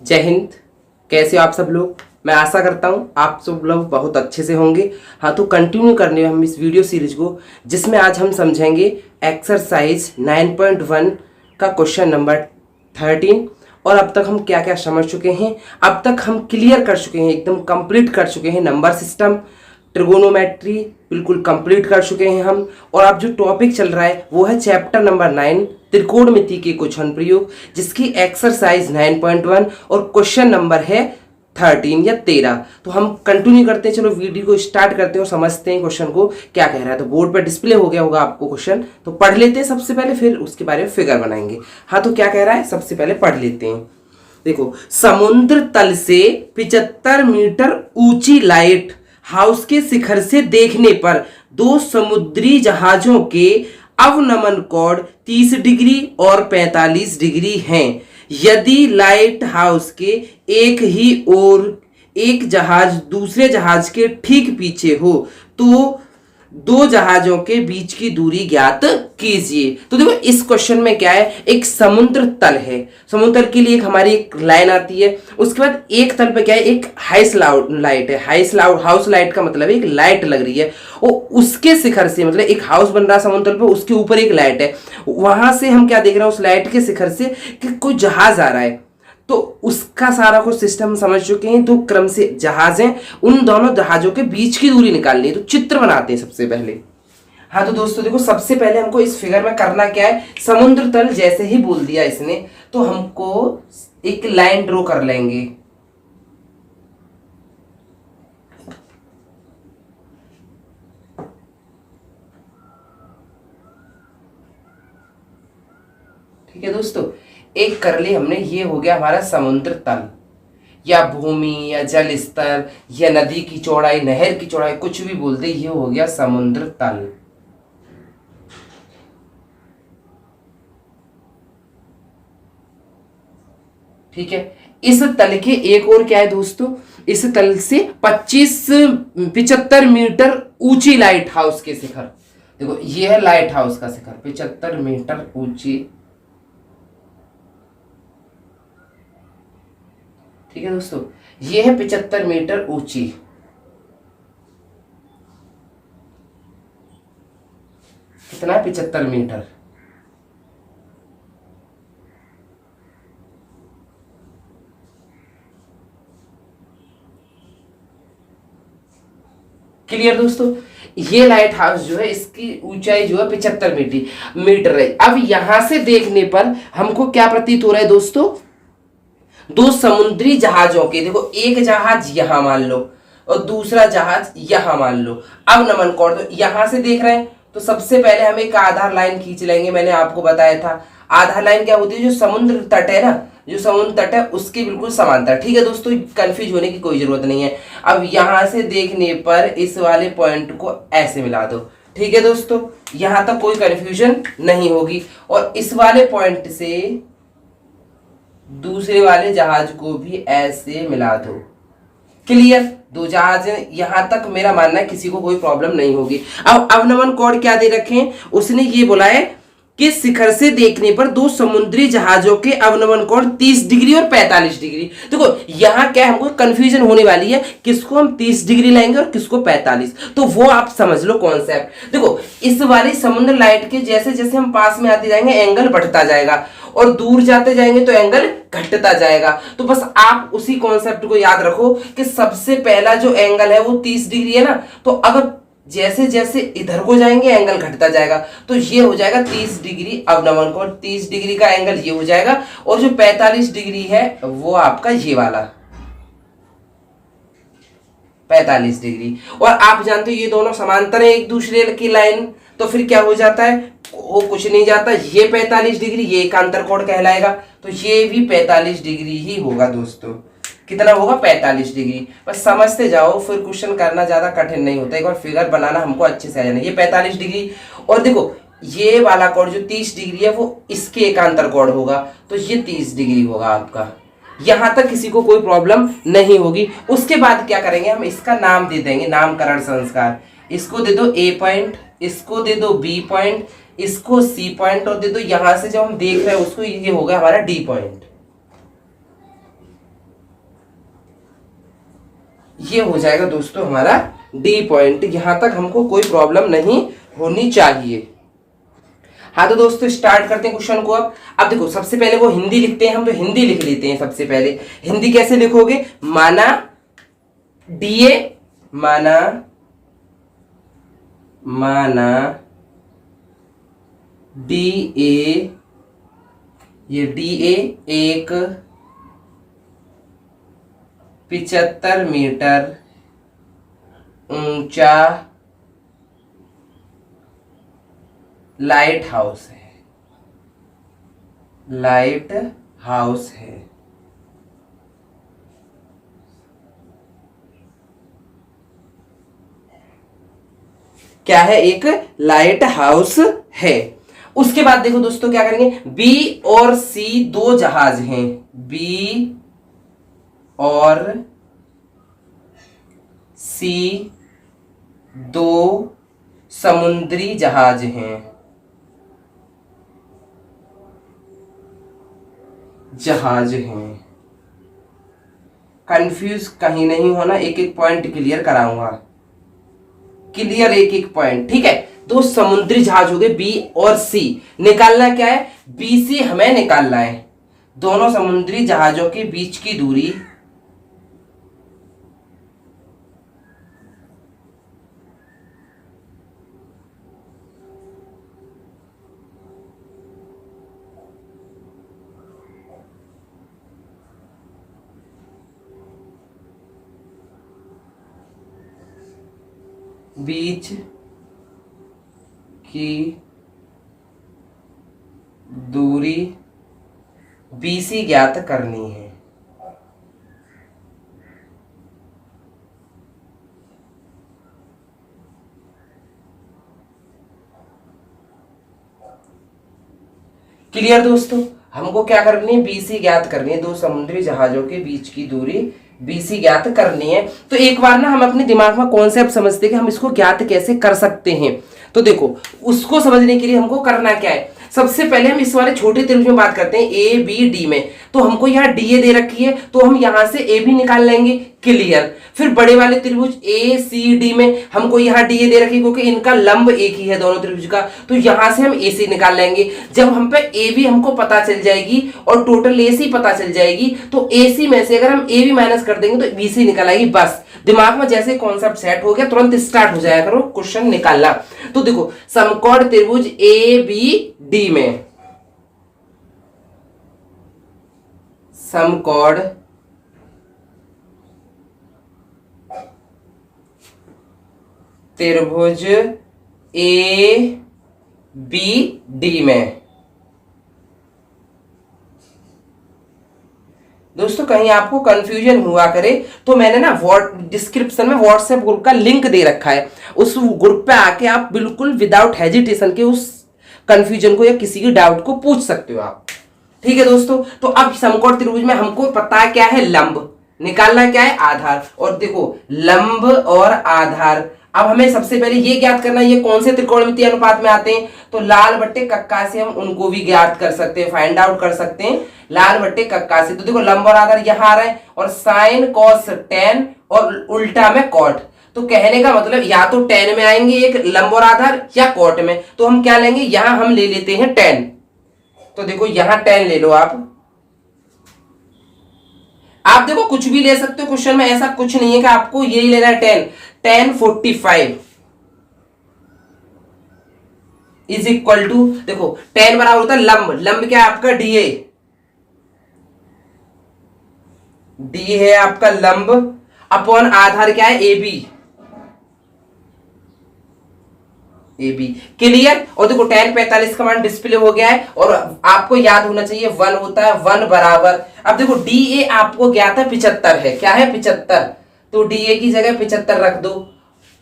जय हिंद। कैसे हो आप सब लोग। मैं आशा करता हूँ आप सब लोग बहुत अच्छे से होंगे। हाँ, तो कंटिन्यू करने हम इस वीडियो सीरीज को, जिसमें आज हम समझेंगे एक्सरसाइज 9.1 का क्वेश्चन नंबर 13। और अब तक हम क्या क्या समझ चुके हैं, अब तक हम क्लियर कर चुके हैं, एकदम कंप्लीट कर चुके हैं। नंबर सिस्टम, ट्रिगोनोमेट्री बिल्कुल कंप्लीट कर चुके हैं हम। और अब जो टॉपिक चल रहा है वो है चैप्टर नंबर 9, त्रिकोणमिति के कुछ अनुप्रयोग, जिसकी एक्सरसाइज 9.1 और क्वेश्चन नंबर है 13 या 13। तो हम कंटिन्यू करते हैं। चलो वीडियो को स्टार्ट करते हैं और समझते हैं क्वेश्चन को क्या कह रहा है। तो बोर्ड पर डिस्प्ले हो गया होगा आपको क्वेश्चन, तो पढ़ लेते हैं सबसे पहले, फिर उसके बारे में फिगर बनाएंगे। हाँ, तो क्या कह रहा है सबसे पहले पढ़ लेते हैं। देखो, समुद्र तल से 75 मीटर ऊंची लाइट हाउस के शिखर से देखने पर दो समुद्री जहाजों के अवनमन कोण 30 डिग्री और 45 डिग्री हैं। यदि लाइट हाउस के एक ही ओर एक जहाज दूसरे जहाज के ठीक पीछे हो तो दो जहाजों के बीच की दूरी ज्ञात कीजिए। तो देखो, इस क्वेश्चन में क्या है, एक समुद्र तल है, समुद्र तल के लिए एक हमारी एक लाइन आती है। उसके बाद एक तल पे क्या है, एक हाउस लाइट है। हाउस लाइट का मतलब है एक लाइट लग रही है, और उसके शिखर से, मतलब एक हाउस बन रहा है समुद्र तल पे, उसके ऊपर एक लाइट है। वहां से हम क्या देख रहे हैं, उस लाइट के शिखर से कि कोई जहाज आ रहा है। तो उसका सारा कुछ सिस्टम समझ चुके हैं। दो क्रम से जहाज हैं, उन दोनों जहाजों के बीच की दूरी निकालनी है। तो चित्र बनाते हैं सबसे पहले। हाँ, तो दोस्तों देखो, सबसे पहले हमको इस फिगर में करना क्या है, समुद्र तल जैसे ही बोल दिया इसने, तो हमको एक लाइन ड्रॉ कर लेंगे। ठीक है दोस्तों, एक कर ले हमने। ये हो गया हमारा समुद्र तल, या भूमि, या जल स्तर, या नदी की चौड़ाई, नहर की चौड़ाई, कुछ भी बोल दे, ये हो गया समुद्र तल। ठीक है, इस तल के एक और क्या है दोस्तों, इस तल से 75 मीटर ऊंची लाइट हाउस के शिखर। देखो, ये है लाइट हाउस का शिखर, 75 मीटर ऊंची। ठीक है दोस्तों, ये है 75 मीटर ऊंची। कितना, 75 मीटर। क्लियर दोस्तों, ये लाइट हाउस जो है, इसकी ऊंचाई जो है 75 मीटर है। अब यहां से देखने पर हमको क्या प्रतीत हो रहा है दोस्तों, दो समुद्री जहाजों के, देखो एक जहाज यहां मान लो और दूसरा जहाज यहां मान लो। अब नमन कोण तो यहां से देख रहे हैं, तो सबसे पहले हम एक आधार लाइन खींच लेंगे। मैंने आपको बताया था आधार लाइन क्या होती है, जो समुद्र तट है ना, जो समुद्र तट है उसके बिल्कुल समांतर। ठीक है दोस्तों, कंफ्यूज होने की कोई जरूरत नहीं है। अब यहां से देखने पर इस वाले पॉइंट को ऐसे मिला दो। ठीक है दोस्तों, यहां तक कोई कंफ्यूजन नहीं होगी। और इस वाले पॉइंट से दूसरे वाले जहाज को भी ऐसे मिला दो। क्लियर, दो जहाज हैं, यहां तक मेरा मानना है किसी को कोई प्रॉब्लम नहीं होगी। अब अवनमन कोण क्या दे रखे हैं, उसने ये बोला है कि शिखर से देखने पर दो समुद्री जहाजों के अवनमन कोण 30 डिग्री और 45 डिग्री। देखो, यहां क्या हमको कंफ्यूजन होने वाली है, किसको हम 30 डिग्री लाएंगे और किसको 45, तो वो आप समझ लो कॉन्सेप्ट। देखो, इस वाली समुद्र लाइट के जैसे जैसे हम पास में आते जाएंगे एंगल बढ़ता जाएगा, और दूर जाते जाएंगे तो एंगल घटता जाएगा। तो बस आप उसी कॉन्सेप्ट को याद रखो कि सबसे पहला जो एंगल है वो 30 डिग्री है ना, तो अगर जैसे जैसे इधर को जाएंगे एंगल घटता जाएगा, तो ये हो जाएगा 30 डिग्री अवनमन कोण। 30 डिग्री का एंगल ये हो जाएगा, और जो 45 डिग्री है वो आपका ये वाला 45 डिग्री। और आप जानते हो ये दोनों समांतर है एक दूसरे की लाइन, तो फिर क्या हो जाता है, वो कुछ नहीं जाता, ये 45 डिग्री, ये एकांतर कोण कहलाएगा। तो ये भी 45 डिग्री ही होगा दोस्तों। कितना होगा, 45 डिग्री। बस समझते जाओ, फिर क्वेश्चन करना ज्यादा कठिन नहीं होता। एक बार फिगर बनाना हमको अच्छे से आ जाना। ये 45 डिग्री, और देखो ये वाला कोण जो 30 डिग्री है वो इसके एकांतर कोण होगा, तो ये 30 डिग्री होगा आपका। यहां तक किसी को कोई प्रॉब्लम नहीं होगी। उसके बाद क्या करेंगे, हम इसका नाम दे देंगे, नामकरण संस्कार। इसको दे दो ए पॉइंट, इसको दे दो बी पॉइंट, इसको सी पॉइंट, और दे दो यहां से जो हम देख रहे हैं उसको, ये हो गया हमारा डी पॉइंट। ये हो जाएगा दोस्तों हमारा डी पॉइंट। यहां तक हमको कोई प्रॉब्लम नहीं होनी चाहिए। हाँ तो दोस्तों स्टार्ट करते हैं क्वेश्चन को। अब देखो सबसे पहले वो हिंदी लिखते हैं, हम तो हिंदी लिख लेते हैं सबसे पहले। हिंदी कैसे लिखोगे? माना डीए, माना डीए, ये डीए एक 75 मीटर ऊंचा लाइट हाउस है, लाइट हाउस है। क्या है? एक लाइट हाउस है। उसके बाद देखो दोस्तों क्या करेंगे, बी और सी दो जहाज हैं, बी और सी दो समुद्री जहाज हैं, कंफ्यूज कहीं नहीं होना, एक एक पॉइंट क्लियर कराऊंगा, क्लियर एक एक पॉइंट, ठीक है। दो समुद्री जहाज हो गए बी और सी। निकालना क्या है? बी से हमें निकालना है दोनों समुद्री जहाजों के बीच की दूरी, बीच की दूरी बीसी ज्ञात करनी है। क्लियर दोस्तों? हमको क्या करनी है? बीसी ज्ञात करनी है, दो समुद्री जहाजों के बीच की दूरी बीसी ज्ञात करनी है। तो एक बार ना हम अपने दिमाग में कॉन्सेप्ट समझते हैं कि हम इसको ज्ञात कैसे कर सकते हैं। तो देखो उसको समझने के लिए हमको करना क्या है, सबसे पहले हम इस वाले छोटे त्रिभुज में बात करते हैं ए बी डी में। तो हमको यहाँ डी ए दे रखी है तो हम यहां से ए भी निकाल लेंगे, क्लियर। फिर बड़े वाले त्रिभुज ए सी डी में हमको यहाँ डी ए दे रखी है क्योंकि इनका लंब एक ही है दोनों त्रिभुज का, तो यहां से हम ए सी निकाल लेंगे। जब हम पे ए बी हमको पता चल जाएगी और टोटल ए सी पता चल जाएगी तो ए सी में से अगर हम ए बी माइनस कर देंगे तो बी सी निकल आएगी। बस दिमाग में जैसे कॉन्सेप्ट सेट हो गया तुरंत स्टार्ट हो जाएगा करो क्वेश्चन निकालना। तो देखो समकोण त्रिभुज ए बी डी में, समकोण त्रिभुज ए बी डी में दोस्तों कहीं आपको कंफ्यूजन हुआ करे तो मैंने ना डिस्क्रिप्शन में व्हाट्सएप ग्रुप का लिंक दे रखा है, उस ग्रुप पे आके आप बिल्कुल विदाउट हेजिटेशन के उस कंफ्यूजन को या किसी की डाउट को पूछ सकते हो आप, ठीक है दोस्तों। तो अब समकोण त्रिभुज में हमको पता क्या है? लंब। निकालना क्या है? आधार। और देखो लंब और आधार, अब हमें सबसे पहले ये ज्ञात करना है ये कौन से त्रिकोणमितीय अनुपात में आते हैं। तो लाल बट्टे कक्का से हम उनको भी ज्ञात कर सकते हैं, फाइंड आउट कर सकते हैं लाल बट्टे कक्का से। तो देखो लंब और आधार यहाँ आ रहा है और साइन कॉस टेन और उल्टा में कॉट। तो कहने का मतलब या तो टेन में आएंगे एक लंब और आधार या कॉट में, तो हम क्या लेंगे? यहां हम ले लेते हैं टेन। तो देखो यहां टेन ले लो आप देखो कुछ भी ले सकते हो क्वेश्चन में, ऐसा कुछ नहीं है कि आपको यही लेना है। टेन 45 इज इक्वल टू, देखो टेन बराबर होता है लंब, लंब क्या है आपका? डी ए, डी है आपका लंब, अपॉन आधार क्या है? A B, A B, clear. और देखो tan 45 का मान डिस्प्ले हो गया है और आपको याद होना चाहिए 1 होता है, 1 बराबर। अब देखो डी ए आपको ज्ञात है 75 है, क्या है? 75। तो डी ए की जगह 75 रख दो,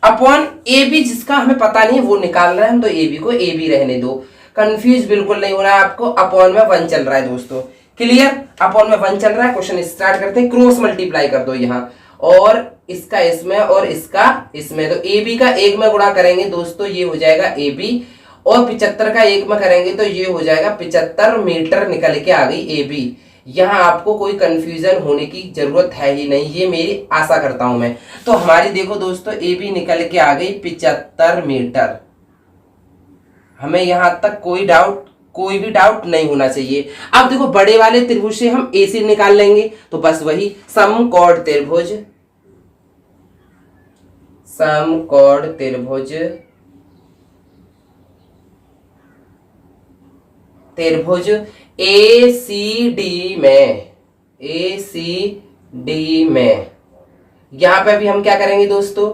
अपॉन ए बी जिसका हमें पता नहीं है वो निकाल रहे हैं हम, तो ए बी को ए बी रहने दो, कंफ्यूज बिल्कुल नहीं हो रहा है आपको। अपॉन में 1 चल रहा है दोस्तों, क्लियर। अपॉन में 1 चल रहा है। क्वेश्चन स्टार्ट करते हैं, क्रॉस मल्टीप्लाई कर दो यहाँ, और इसका इसमें और इसका इसमें। तो ए बी का 1 में गुणा करेंगे दोस्तों ये हो जाएगा ए बी, और 75 का 1 में करेंगे तो ये हो जाएगा 75 मीटर, निकल के आ गई ए बी। यहाँ आपको कोई कंफ्यूजन होने की जरूरत है ही नहीं, ये मेरी आशा करता हूं मैं। तो हमारी देखो दोस्तों ए बी निकल के आ गई 75 मीटर। हमें यहां तक कोई भी डाउट नहीं होना चाहिए। अब देखो बड़े वाले त्रिभुज से हम AC निकाल लेंगे, तो बस वही समकोण त्रिभुज, समकोण त्रिभुज, त्रिभुज ACD में यहां पे भी हम क्या करेंगे दोस्तों,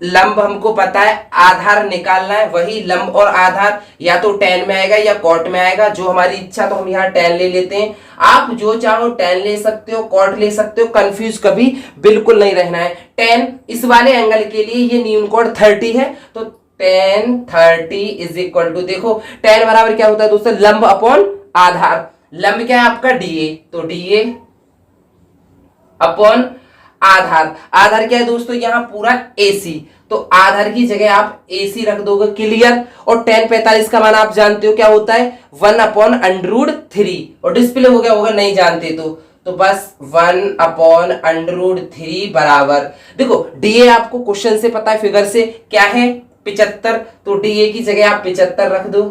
लंब हमको पता है, आधार निकालना है। वही लंब और आधार या तो tan में आएगा या cot में आएगा, जो हमारी इच्छा, तो हम यहाँ tan ले लेते हैं। आप जो चाहो tan ले सकते हो, cot ले सकते हो, कंफ्यूज कभी बिल्कुल नहीं रहना है। tan इस वाले एंगल के लिए ये न्यून कोण 30 है, तो tan 30 इज इक्वल टू, देखो tan बराबर क्या होता है दोस्तों, लंब अपॉन आधार। लंब क्या है आपका DA, तो DA अपॉन आधार। आधार क्या है दोस्तों, यहां पूरा AC, तो आधार की जगह आप AC रख दोगे, क्लियर। और tan 45 का मान आप जानते हो क्या होता है, 1/√3, और डिस्प्ले हो गया होगा नहीं जानते तो बस 1/√3 बराबर, देखो DA आपको क्वेश्चन से पता है, फिगर से क्या है 75, तो DA की जगह आप 75 रख दो,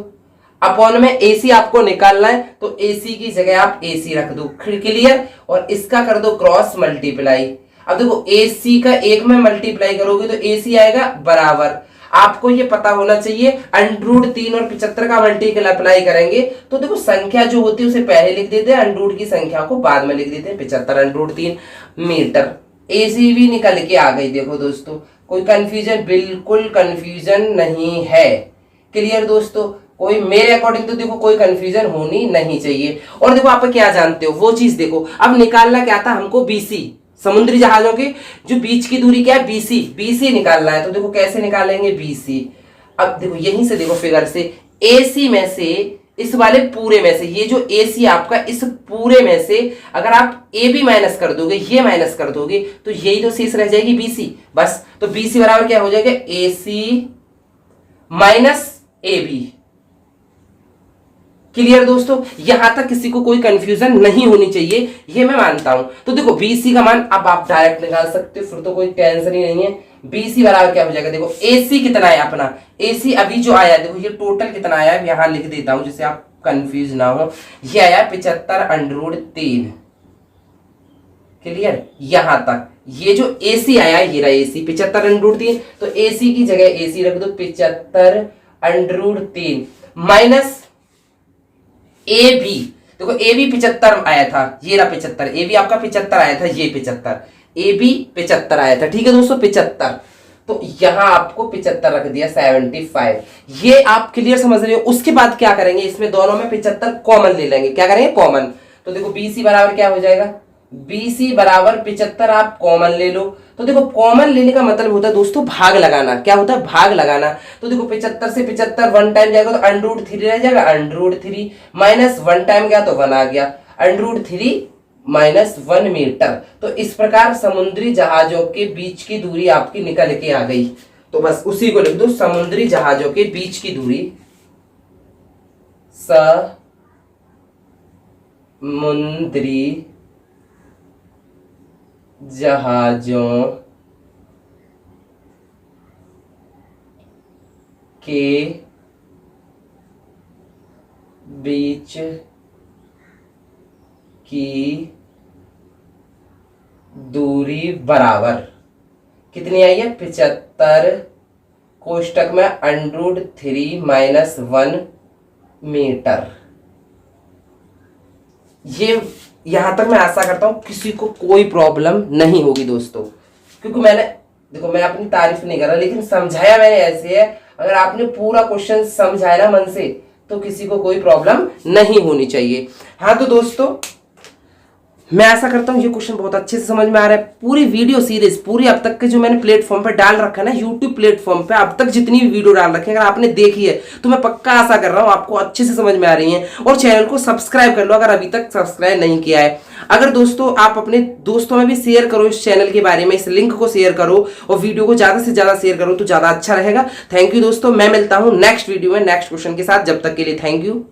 अपॉन में AC आपको निकालना है, तो AC की जगह आप AC रख दो, क्लियर। और इसका कर दो क्रॉस मल्टीप्लाई। अब देखो AC का एक में मल्टीप्लाई करोगे तो AC आएगा बराबर, आपको ये पता होना चाहिए, √3 और 75 का मल्टीप्लाई करेंगे तो देखो संख्या जो होती है उसे पहले लिख देते हैं, √ की संख्या को बाद में लिख देते हैं, 75 √3 मीटर। AC भी निकल के आ गई। देखो दोस्तों कोई कंफ्यूजन, बिल्कुल कंफ्यूजन नहीं है, क्लियर दोस्तों। कोई मेरे अकॉर्डिंग तो देखो कोई कंफ्यूजन होनी नहीं चाहिए। और देखो आप क्या जानते हो वो चीज देखो, अब निकालना क्या था हमको, BC, समुद्री जहाजों के जो बीच की दूरी क्या है, BC निकालना है। तो देखो कैसे निकालेंगे BC, अब देखो यहीं से देखो फिगर से, AC में से, इस वाले पूरे में से, ये जो AC आपका इस पूरे में से अगर आप AB माइनस कर दोगे, ये माइनस कर दोगे, तो यही तो शेष रह जाएगी BC, बस। तो BC बराबर क्या हो जाएगा, AC माइनस AB, क्लियर दोस्तों। यहां तक किसी को कोई कंफ्यूजन नहीं होनी चाहिए, ये मैं मानता हूं। तो देखो BC का मान अब आप डायरेक्ट निकाल सकते हो, फिर तो कोई टेंशन ही नहीं है। BC बराबर क्या हो जाएगा, देखो AC कितना है अपना, AC अभी जो आया देखो ये टोटल कितना आया है, यहां लिख देता हूं जिससे आप कंफ्यूज ना हो। ये आया 75√3, क्लियर। यहां तक ये जो AC आया है, ये रहा AC 75√3, तो AC की जगह AC रख दो 75√3 माइनस AB, देखो AB 75 आया था, ये रहा 75, AB आपका 75 आया था, ये 75, AB 75 आया था, ठीक है दोस्तों 75, तो यहां आपको 75 रख दिया 75, ये आप क्लियर समझ रहे हो। उसके बाद क्या करेंगे, इसमें दोनों में 75 कॉमन ले लेंगे, क्या करेंगे कॉमन, तो देखो BC बराबर क्या हो जाएगा, BC बराबर 75 आप कॉमन ले लो। तो देखो कॉमन लेने का मतलब होता है दोस्तों भाग लगाना, क्या होता है भाग लगाना। तो देखो 75 से 75 1 टाइम जाएगा तो √3 रह जाएगा, √3 माइनस 1 टाइम गया तो 1 आ गया, √3 माइनस 1 मीटर। तो इस प्रकार समुद्री जहाजों के बीच की दूरी आपकी निकल के आ गई। तो बस उसी को लिख दो, समुद्री जहाजों के बीच की दूरी, समुद्री जहाजों के बीच की दूरी बराबर कितनी आई है, 75 कोष्टक में √3 माइनस 1 मीटर। ये यहां तक मैं आशा करता हूं किसी को कोई प्रॉब्लम नहीं होगी दोस्तों, क्योंकि मैंने देखो मैं अपनी तारीफ नहीं कर रहा, लेकिन समझाया मैंने ऐसे है, अगर आपने पूरा क्वेश्चन समझाया ना मन से तो किसी को कोई प्रॉब्लम नहीं होनी चाहिए। हाँ तो दोस्तों मैं आशा करता हूँ ये क्वेश्चन बहुत अच्छे से समझ में आ रहा है। पूरी वीडियो सीरीज पूरी अब तक के जो मैंने प्लेटफॉर्म पे डाल रखा है ना, यूट्यूब प्लेटफॉर्म पे अब तक जितनी भी वीडियो डाल रखी है अगर आपने देखी है तो मैं पक्का आशा कर रहा हूँ आपको अच्छे से समझ में आ रही है। और चैनल को सब्सक्राइब कर लो अगर अभी तक सब्सक्राइब नहीं किया है। अगर दोस्तों आप अपने दोस्तों में भी शेयर करो इस चैनल के बारे में, इस लिंक को शेयर करो और वीडियो को ज्यादा से ज्यादा शेयर करो तो ज्यादा अच्छा रहेगा। थैंक यू दोस्तों, मैं मिलता हूँ नेक्स्ट वीडियो में नेक्स्ट क्वेश्चन के साथ। जब तक के लिए थैंक यू।